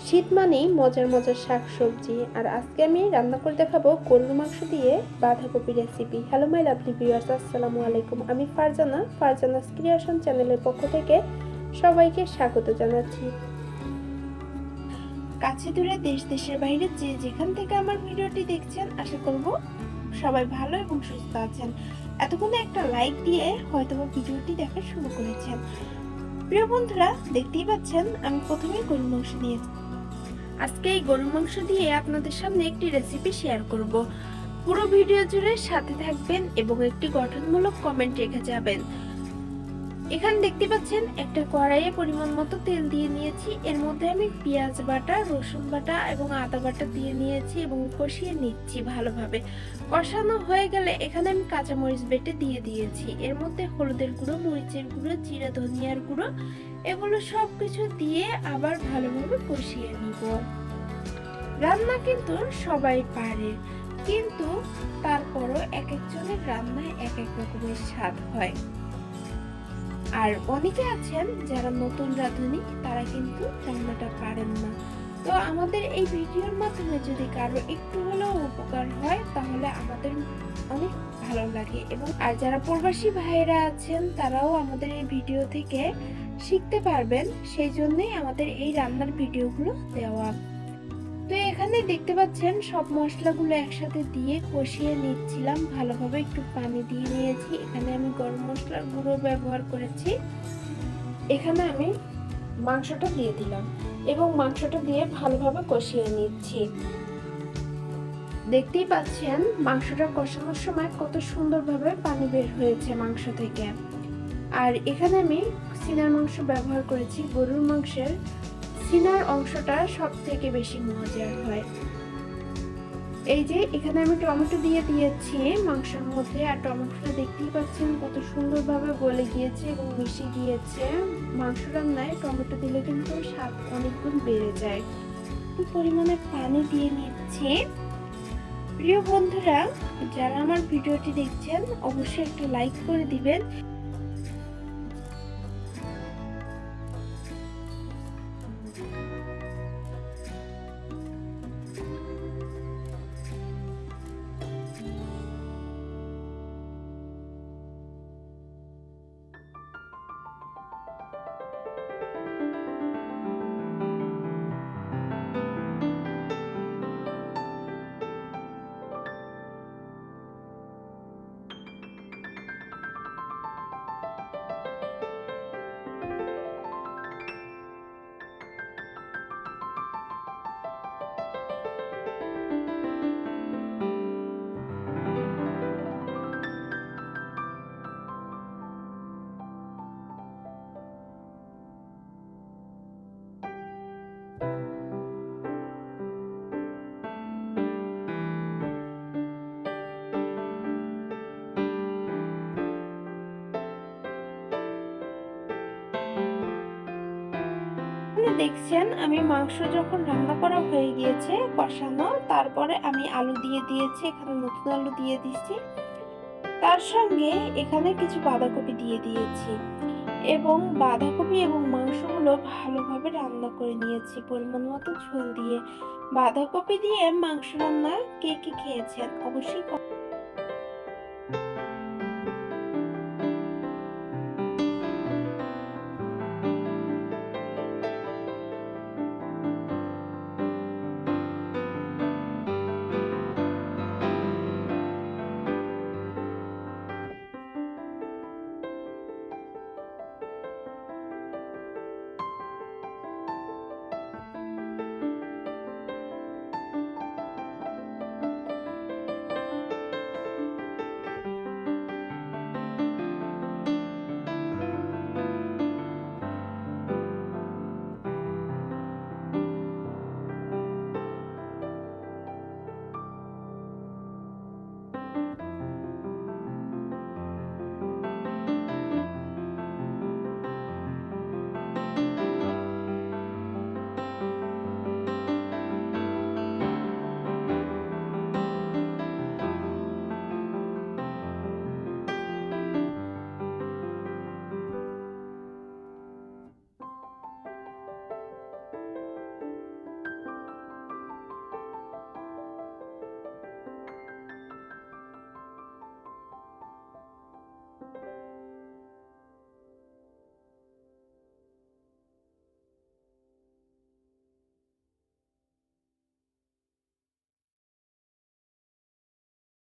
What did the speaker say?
শীত মানেই মজার মজার শাকসবজি। আর আজকে আমি রান্না করে দেখাবো গরুর মাংস দিয়ে বাঁধাকপি recipe. Hello my lovely viewers, আসসালামু আলাইকুম। আমি ফারজানাস ক্রিয়েশন চ্যানেলের পক্ষ থেকে সবাইকে স্বাগত জানাচ্ছি। কাছে দূরে দেশ দেশের বাইরে যে যেখান থেকে আমার ভিডিওটি দেখছেন, আশা করব সবাই ভালো এবং সুস্থ আছেন। এতক্ষণে একটা লাইক দিয়ে হয়তোবা ভিডিওটি দেখা শুরু করেছেন। প্রিয় বন্ধুরা, দেখতেই পাচ্ছেন আমি প্রথমেই গরুর মাংস নিয়েছি। আজকে এই গরুর মাংস দিয়ে আপনাদের সামনে একটি রেসিপি শেয়ার করব। পুরো ভিডিও জুড়ে সাথে থাকবেন এবং একটি গঠনমূলক কমেন্ট রেখে যাবেন। এখানে দেখতে পাচ্ছেন একটা কড়াইয়ে পরিমাণ মতো তেল দিয়ে নিয়েছি। এর মধ্যে আমি পেঁয়াজ বাটা, রসুন বাটা এবং আদা বাটা দিয়ে নিয়েছি এবং কষিয়ে নিচ্ছি ভালোভাবে। কষানো হয়ে গেলে এখানে আমি কাঁচামরিচ বেটে দিয়ে দিয়েছি। এর মধ্যে হলুদের গুঁড়ো, মরিচের গুঁড়ো, জিরা ধনিয়ার গুঁড়ো, এগুলো সবকিছু দিয়ে আবার ভালোভাবে কষিয়ে নিব। রান্না কিন্তু সবাই পারে, কিন্তু তারপরও এক একজনের রান্নায় এক এক রকমের স্বাদ হয়। আর অনেকে আছেন যারা নতুন রাঁধুনি, তারা কিন্তু রান্নাটা পারেন না। তো আমাদের এই ভিডিওর মাধ্যমে যদি কারো একটু হলেও উপকার হয়, তাহলে আমাদের অনেক ভালো লাগে। এবং আর যারা প্রবাসী ভাইয়েরা আছেন, তারাও আমাদের এই ভিডিও থেকে শিখতে পারবেন, সেই জন্যই আমাদের এই রান্নার ভিডিওগুলো দেওয়া। তো এখানে দেখতে পাচ্ছেন সব মশলাগুলো একসাথে দিয়ে কষিয়ে নিচ্ছিলাম ভালোভাবে। একটু পানি দিয়ে নিয়েছি। এখানে আমি গরম মশলার গুঁড়ো ব্যবহার করেছি। এখানে আমি মাংসটা দিয়ে দিলাম এবং মাংসটা দিয়ে ভালোভাবে কষিয়ে নিচ্ছি। দেখতেই পাচ্ছেন মাংসটা কষানোর সময় কত সুন্দরভাবে পানি বের হয়েছে মাংস থেকে। আর এখানে আমি সিনার মাংস ব্যবহার করেছি। গরুর মাংসের সিনার অংশটা সব থেকে বেশি মজার হয়। এই যে এখানে আমি টমেটো দিয়ে দিয়েছি মাংসের মধ্যে। আর টমেটোটা দেখতেই পাচ্ছেন কত সুন্দরভাবে গলে গিয়েছে এবং মিশে গিয়েছে। মাংস রান্নায় টমেটো দিলে কিন্তু স্বাদ অনেক গুণ বেড়ে যায়। একটু পরিমাণে পানি দিয়ে নিচ্ছি। প্রিয় বন্ধুরা, যারা আমার ভিডিওটি দেখছেন, অবশ্যই একটা লাইক করে দিবেন। দেখছেন আমি মাংস যখন রান্না করা হয়ে গিয়েছে কষানো, তারপরে আমি আলু দিয়ে দিয়েছি। এখানে নতুন আলু দিয়ে দিচ্ছি। তার সঙ্গে এখানে কিছু বাঁধাকপি দিয়ে দিয়েছি এবং বাঁধাকপি এবং মাংসগুলো ভালোভাবে রান্না করে নিয়েছি পরিমাণ মতো ঝোল দিয়ে। বাঁধাকপি দিয়ে মাংস রান্না কে কে খেয়েছেন অবশ্যই